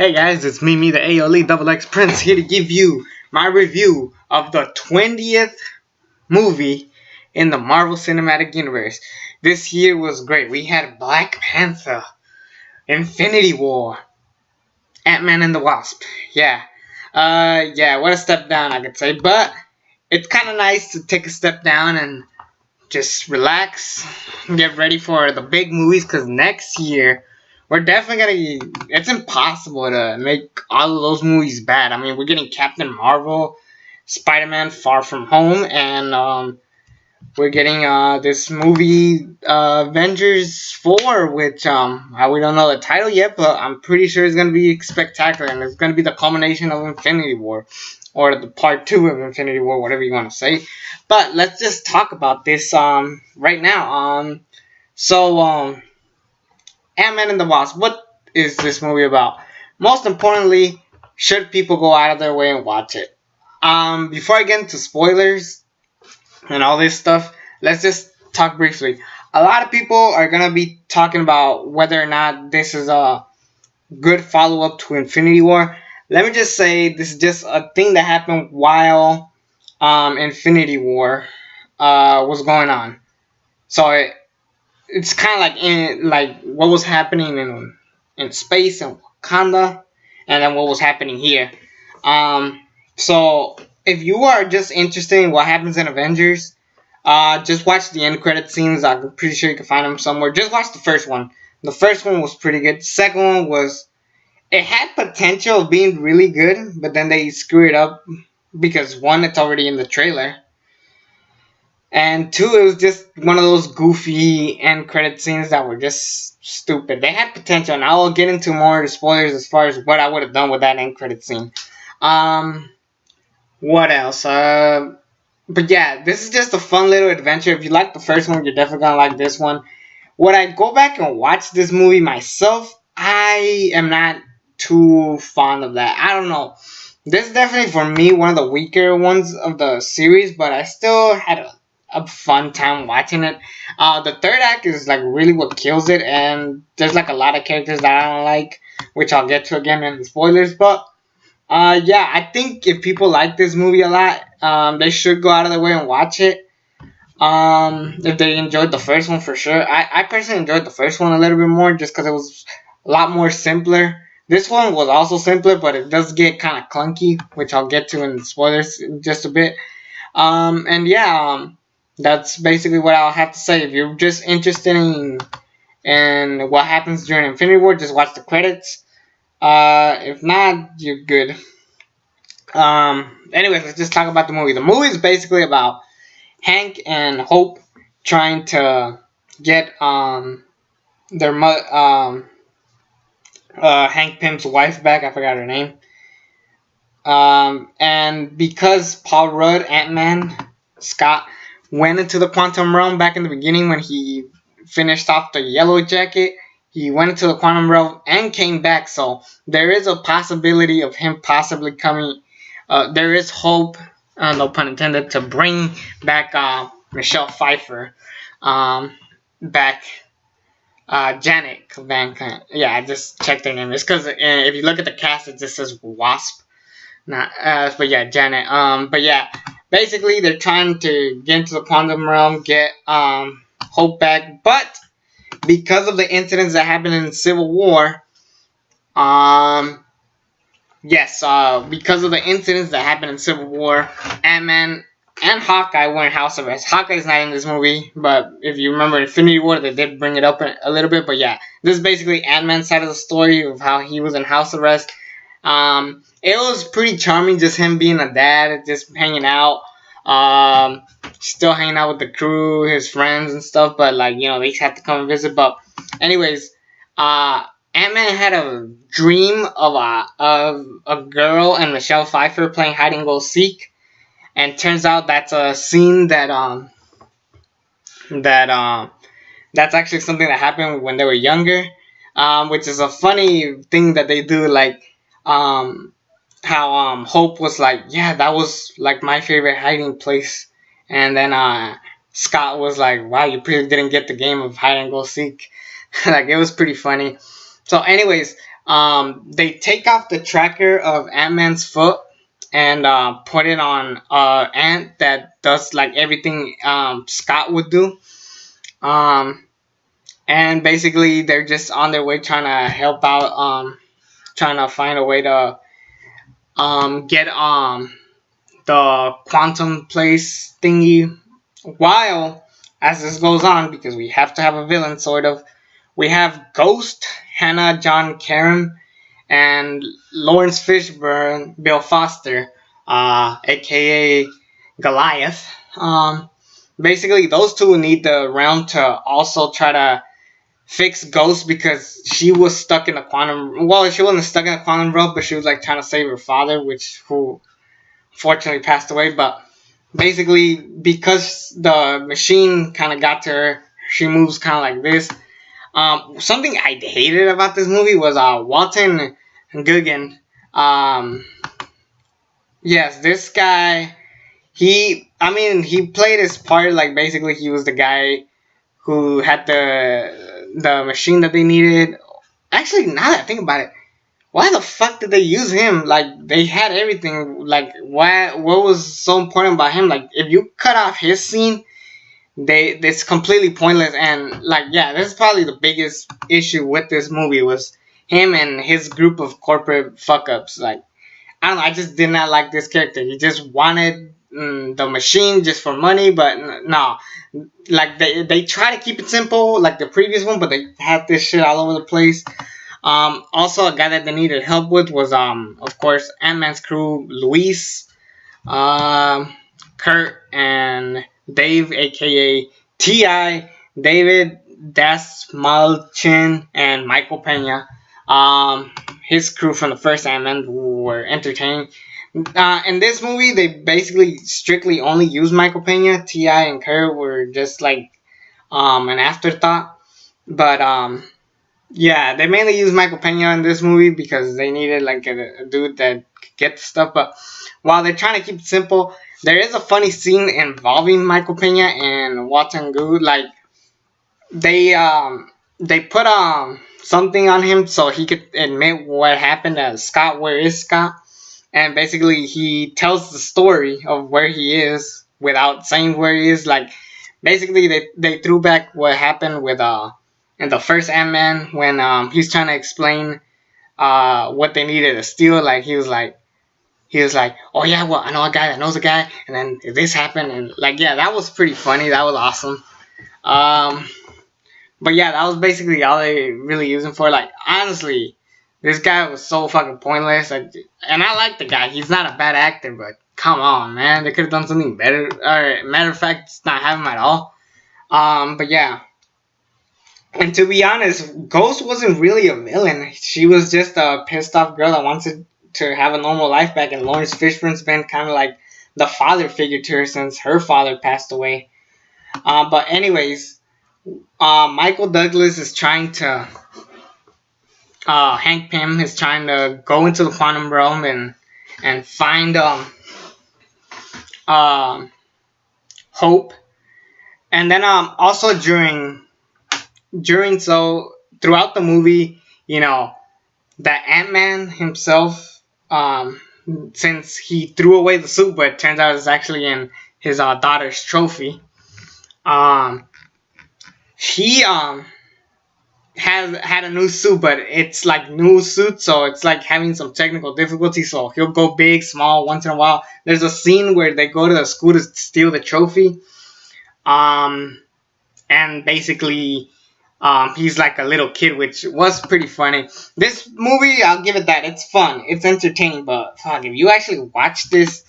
Hey guys, it's me, the AOLE Double X Prince, here to give you my review of the 20th movie in the Marvel Cinematic Universe. This year was great. We had Black Panther, Infinity War, Ant-Man and the Wasp. What a step down, I could say. But it's kind of nice to take a step down and just relax, get ready for the big movies, because next year we're definitely it's impossible to make all of those movies bad. I mean, we're getting Captain Marvel, Spider-Man Far From Home, and we're getting this movie, Avengers 4, which we don't know the title yet, but I'm pretty sure it's going to be spectacular, and it's going to be the culmination of Infinity War, or the part 2 of Infinity War, whatever you want to say. But let's just talk about this right now. Ant-Man and the Wasp, what is this movie about? Most importantly, should people go out of their way and watch it? Before I get into spoilers and all this stuff, let's just talk briefly. A lot of people are going to be talking about whether or not this is a good follow-up to Infinity War. Let me just say, this is just a thing that happened while Infinity War was going on. So it's kind of like what was happening in space and Wakanda, and then what was happening here. So if you are just interested in what happens in Avengers, just watch the end credit scenes. I'm pretty sure you can find them somewhere. Just watch the first one. The first one was pretty good. The second one it had potential of being really good, but then they screw it up because one, it's already in the trailer, and two, it was just one of those goofy end credit scenes that were just stupid. They had potential, and I will get into more spoilers as far as what I would have done with that end credit scene. What else? But yeah, this is just a fun little adventure. If you like the first one, you're definitely gonna like this one. Would I go back and watch this movie myself? I am not too fond of that. I don't know. This is definitely, for me, one of the weaker ones of the series, but I still had a fun time watching it. The third act is like really what kills it, and there's like a lot of characters that I don't like, which I'll get to again in the spoilers. But I think if people like this movie a lot, they should go out of their way and watch it. If they enjoyed the first one, for sure. I personally enjoyed the first one a little bit more, just because it was a lot more simpler. This one was also simpler, but it does get kind of clunky, which I'll get to in the spoilers in just a bit. That's basically what I'll have to say. If you're just interested in what happens during Infinity War, just watch the credits. If not, you're good. Anyways, let's just talk about the movie. The movie is basically about Hank and Hope trying to get their mother, Hank Pym's wife back. I forgot her name. And because Paul Rudd, Ant-Man, Scott, went into the quantum realm back in the beginning when he finished off the Yellow Jacket, he went into the quantum realm and came back. So there is a possibility of him possibly coming. There is hope, no pun intended, to bring back Michelle Pfeiffer back. Janet Van Cant. Yeah, I just checked their name. It's because if you look at the cast, it just says Wasp. But yeah, Janet. But yeah, basically they're trying to get into the quantum realm, get Hope back. But because of the incidents that happened in Civil War, because of the incidents that happened in Civil War, Ant-Man and Hawkeye were in house arrest. Hawkeye's not in this movie, but if you remember Infinity War, they did bring it up a little bit. But yeah, this is basically Ant-Man's side of the story of how he was in house arrest. It was pretty charming, just him being a dad, just hanging out, still hanging out with the crew, his friends and stuff. But they just had to come and visit. But anyways, Ant-Man had a dream of a girl and Michelle Pfeiffer playing hide and go seek. And turns out that's a scene that's actually something that happened when they were younger, which is a funny thing that they do, how Hope was like, yeah, that was like my favorite hiding place, and then Scott was like, wow, you pretty didn't get the game of hide and go seek. It was pretty funny. So, anyways, they take off the tracker of Ant-Man's foot and put it on Ant that does like everything Scott would do. Um, and basically, they're just on their way trying to help out, trying to find a way to get the quantum place thingy. While as this goes on, because we have to have a villain, sort of, we have Ghost, Hannah John Karam, and Lawrence Fishburne, Bill Foster, aka Goliath. Basically, those two need the realm to also try to fix Ghost because she was stuck in the quantum. Well, she wasn't stuck in the quantum realm, but she was like trying to save her father, who fortunately passed away. But basically, because the machine kind of got to her, she moves kind of like this. Something I hated about this movie was Walton Goggin. Yes, this guy. He played his part like basically he was the guy who had the machine that they needed. Actually, now that I think about it, why the fuck did they use him? Like they had everything. Like why? What was so important about him? Like if you cut off his scene, it's completely pointless. And like yeah, this is probably the biggest issue with this movie was him and his group of corporate fuck ups. Like I don't know, I just did not like this character. He just wanted the machine just for money, but no. Like they try to keep it simple like the previous one, but they had this shit all over the place. Also, a guy that they needed help with was of course Ant-Man's crew, Luis, Kurt, and Dave, aka Ti, David Dasmalchin, and Michael Pena. His crew from the first Ant-Man were entertaining. In this movie, they basically strictly only used Michael Pena. Ti and Kurt were just like an afterthought. But yeah, they mainly used Michael Pena in this movie because they needed like a dude that could get the stuff. But while they're trying to keep it simple, there is a funny scene involving Michael Pena and Walton Good. Like they put something on him so he could admit what happened to Scott. Where is Scott? And basically he tells the story of where he is without saying where he is. Like basically they threw back what happened with in the first Ant-Man when he's trying to explain what they needed to steal. Like he was like, oh yeah, well I know a guy that knows a guy, and then this happened, and like yeah, that was pretty funny. That was awesome. But yeah, that was basically all they really used him for. Like honestly, this guy was so fucking pointless. Like, and I like the guy. He's not a bad actor, but come on, man, they could have done something better. Or matter of fact, just not have him at all. But yeah. And to be honest, Ghost wasn't really a villain. She was just a pissed off girl that wanted to have a normal life back. And Lawrence Fishburne's been kind of like the father figure to her since her father passed away. But anyways, Michael Douglas is trying to. Hank Pym is trying to go into the quantum realm and find Hope. And then also so throughout the movie, you know, the Ant-Man himself, since he threw away the suit, but it turns out it's actually in his daughter's trophy. He has had a new suit, but it's like new suit, so it's like having some technical difficulty. So he'll go big, small once in a while. There's a scene where they go to the school to steal the trophy, and basically, he's like a little kid, which was pretty funny. This movie, I'll give it that. It's fun, it's entertaining, but fuck, if you actually watch this,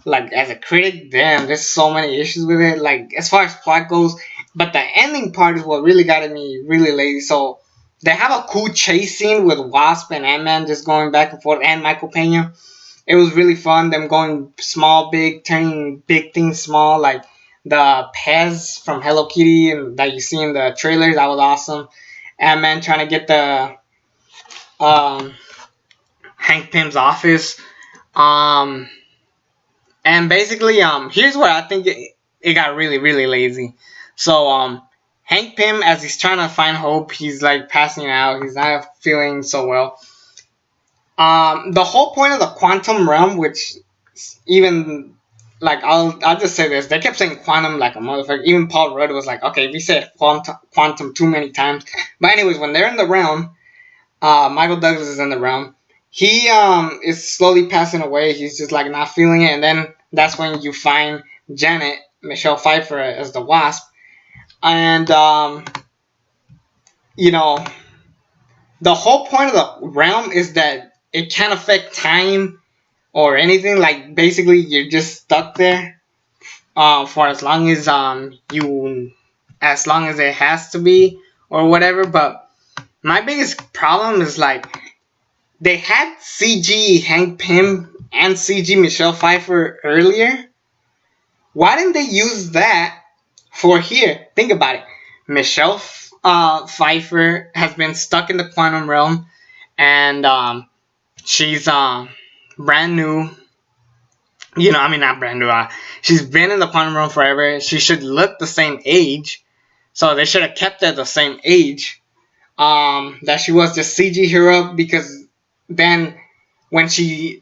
like as a critic, damn, there's so many issues with it. Like as far as plot goes. But the ending part is what really got me really lazy. So they have a cool chase scene with Wasp and Ant-Man just going back and forth, and Michael Pena. It was really fun. Them going small, big, turning big things small, like the Pez from Hello Kitty and that you see in the trailers. That was awesome. Ant-Man trying to get the Hank Pym's office. And basically, here's where I think it got really, really lazy. So, Hank Pym, as he's trying to find Hope, he's like passing out. He's not feeling so well. The whole point of the quantum realm, which even like I'll just say this, they kept saying quantum like a motherfucker. Even Paul Rudd was like, okay, we said quantum too many times. But anyways, when they're in the realm, Michael Douglas is in the realm. He is slowly passing away. He's just like not feeling it, and then that's when you find Janet, Michelle Pfeiffer, as the Wasp, and you know, the whole point of the realm is that it can't affect time or anything. Like basically, you're just stuck there for as long as as long as it has to be or whatever. But my biggest problem is like they had CG Hank Pym and CG Michelle Pfeiffer earlier. Why didn't they use that for here? Think about it. Michelle Pfeiffer has been stuck in the quantum realm, and she's brand new. You know, I mean, not brand new. She's been in the quantum realm forever. She should look the same age, so they should have kept her the same age. That she was just CG her up, because then when she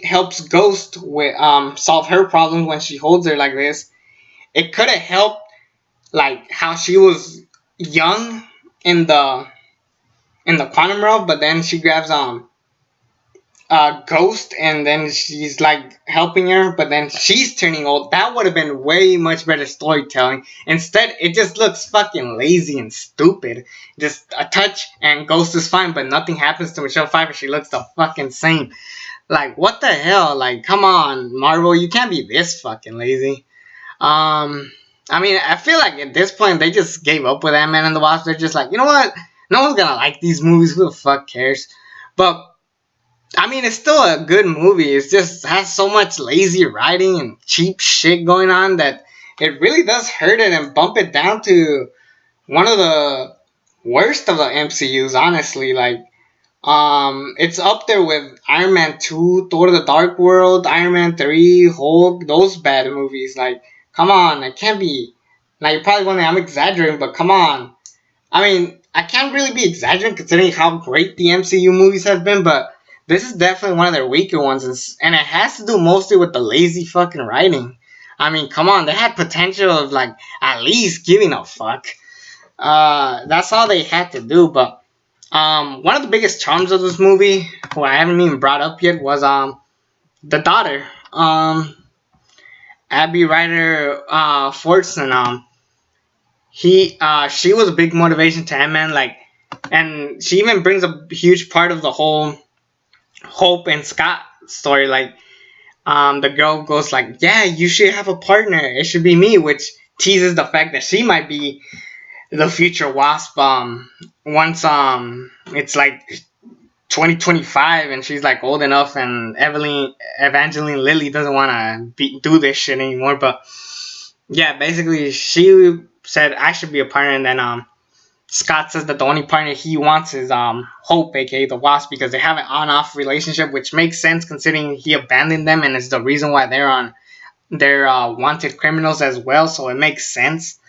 helps Ghost with solve her problems when she holds her like this, it could have helped like how she was young in the quantum realm, but then she grabs Ghost, and then she's like helping her, but then she's turning old. That would have been way much better storytelling. Instead, it just looks fucking lazy and stupid. Just a touch and Ghost is fine, but nothing happens to Michelle Pfeiffer. She looks the fucking same. Like, what the hell? Like, come on, Marvel, you can't be this fucking lazy. I mean, I feel like at this point they just gave up with Ant-Man and the Wasp. They're just like, you know what? No one's gonna like these movies. Who the fuck cares? But I mean, it's still a good movie. It just has so much lazy writing and cheap shit going on that it really does hurt it and bump it down to one of the worst of the MCUs. Honestly, like, it's up there with Iron Man 2, Thor: The Dark World, Iron Man 3, Hulk. Those bad movies. Like, come on, it can't be. Now you're probably wondering I'm exaggerating, but come on. I mean, I can't really be exaggerating considering how great the MCU movies have been, but this is definitely one of their weaker ones, and it has to do mostly with the lazy fucking writing. I mean, come on, they had potential of like at least giving a fuck. That's all they had to do. But one of the biggest charms of this movie, who I haven't even brought up yet, was the daughter, Abby Ryder Fortson. She was a big motivation to Ant-Man, like, and she even brings a huge part of the whole Hope and Scott story. Like, the girl goes like, yeah, you should have a partner, it should be me, which teases the fact that she might be the future Wasp once it's like 2025 and she's like old enough, and Evangeline Lilly doesn't want to do this shit anymore. But yeah, basically she said I should be a partner, and then Scott says that the only partner he wants is Hope, aka the Wasp, because they have an on-off relationship, which makes sense considering he abandoned them, and it's the reason why they're wanted criminals as well. So it makes sense.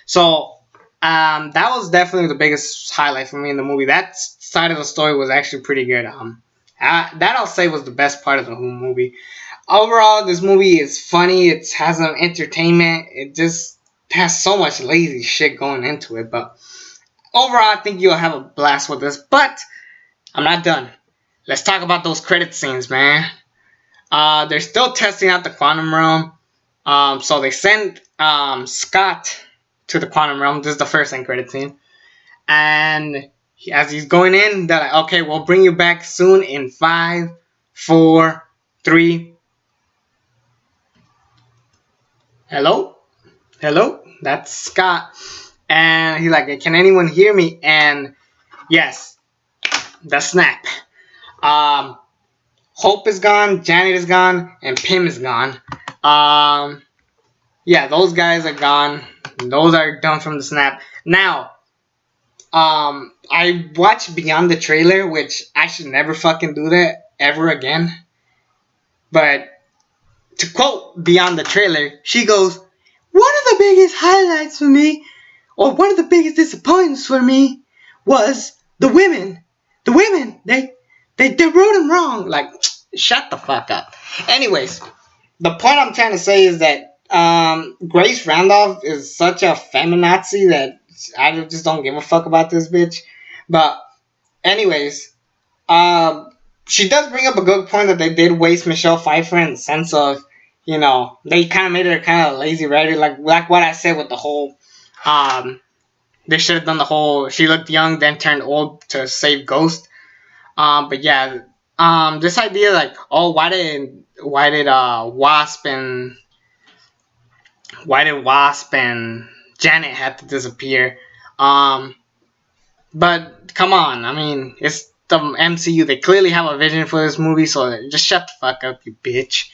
So that was definitely the biggest highlight for me in the movie. That side of the story was actually pretty good. That I'll say was the best part of the whole movie. Overall, this movie is funny. It has some entertainment. It just has so much lazy shit going into it, but overall, I think you'll have a blast with this. But I'm not done. Let's talk about those credit scenes, man. They're still testing out the quantum realm. So they send Scott to the quantum realm. This is the first end credit scene. And as he's going in, they're like, okay, we'll bring you back soon in 5, 4, 3. Hello? Hello? That's Scott. And he's like, can anyone hear me? And yes, the snap. Hope is gone, Janet is gone, and Pym is gone. Yeah, those guys are gone. Those are done from the snap. Now, I watched Beyond the Trailer, which I should never fucking do that ever again. But to quote Beyond the Trailer, she goes, one of the biggest highlights for me Or one of the biggest disappointments for me was the women. The women, they wrote them wrong. Like, shut the fuck up. Anyways, the point I'm trying to say is that Grace Randolph is such a feminazi that I just don't give a fuck about this bitch. But anyways, she does bring up a good point that they did waste Michelle Pfeiffer in the sense of, they kind of made her kind of lazy writer, like what I said with the whole, they should have done the whole she looked young then turned old to save Ghost. But yeah, this idea like, oh, why did Wasp and Janet have to disappear? But come on, I mean, it's the MCU. They clearly have a vision for this movie, so just shut the fuck up, you bitch.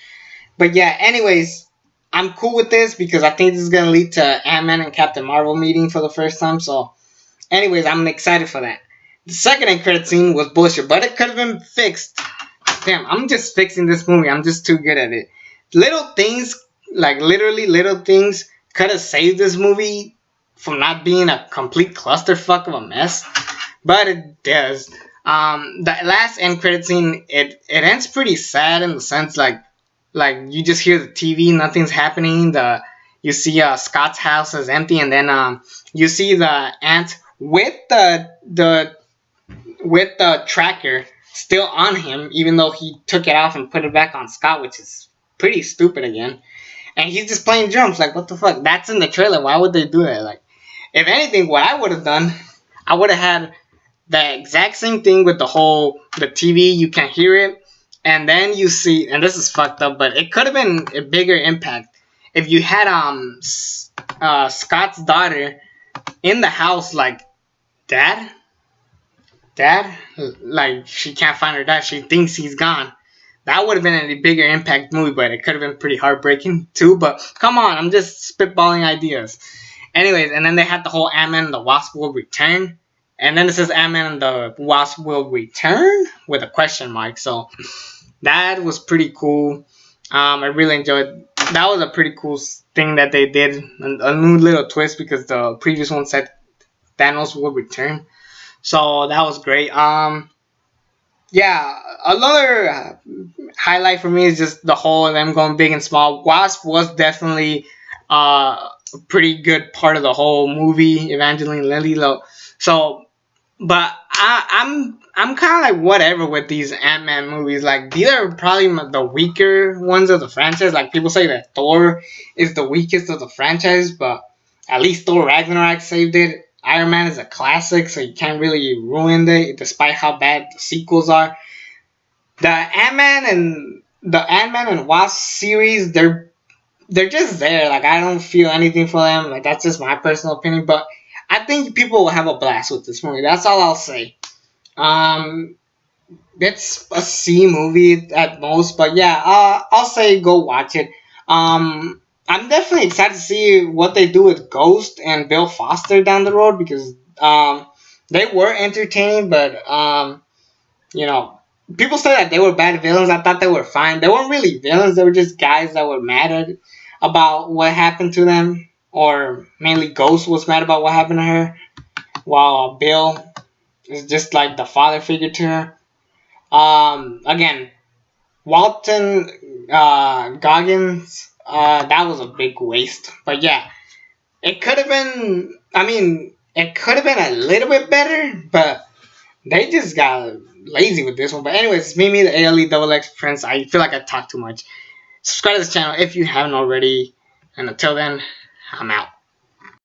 But yeah, anyways, I'm cool with this because I think this is gonna lead to Ant-Man and Captain Marvel meeting for the first time. So, anyways, I'm excited for that. The second end credit scene was bullshit, but it could have been fixed. Damn, I'm just fixing this movie. I'm just too good at it. Little things, like literally little things, could have saved this movie from not being a complete clusterfuck of a mess, but it does. The last end credit scene, it ends pretty sad in the sense like you just hear the TV, nothing's happening. You see Scott's house is empty, and then you see the ant with the tracker still on him, even though he took it off and put it back on Scott, which is pretty stupid again. And he's just playing drums. Like, what the fuck? That's in the trailer. Why would they do that? Like, if anything, what I would have done, I would have had the exact same thing with the TV. You can hear it, and then you see, and this is fucked up, but it could have been a bigger impact if you had Scott's daughter in the house, like, Dad, like she can't find her dad. She thinks he's gone. That would have been a bigger impact movie, but it could have been pretty heartbreaking too. But come on, I'm just spitballing ideas. Anyways, and then they had the whole Ant-Man and the Wasp will return. And then it says Ant-Man and the Wasp will return with a question mark. So that was pretty cool. I really enjoyed. That was a pretty cool thing that they did. A new little twist because the previous one said Thanos will return. So that was great. Yeah, another highlight for me is just the whole of them going big and small. Wasp was definitely a pretty good part of the whole movie, Evangeline Lilly. So, but I'm kind of like whatever with these Ant-Man movies. Like, these are probably the weaker ones of the franchise. Like, people say that Thor is the weakest of the franchise, but at least Thor Ragnarok saved it. Iron Man is a classic, so you can't really ruin it, despite how bad the sequels are. The Ant-Man and Wasp series, they're just there. Like, I don't feel anything for them. Like, that's just my personal opinion, but I think people will have a blast with this movie. That's all I'll say. It's a C movie at most, but yeah, I'll say go watch it. I'm definitely excited to see what they do with Ghost and Bill Foster down the road because they were entertaining, but people say that they were bad villains. I thought they were fine. They weren't really villains. They were just guys that were mad about what happened to them, or mainly Ghost was mad about what happened to her, while Bill is just like the father figure to her. Again, Walton Goggins. That was a big waste. But yeah, it could have been. I mean, it could have been a little bit better, but they just got lazy with this one. But anyways, it's me, the ALE Prince. I feel like I talk too much. Subscribe to this channel if you haven't already. And until then, I'm out.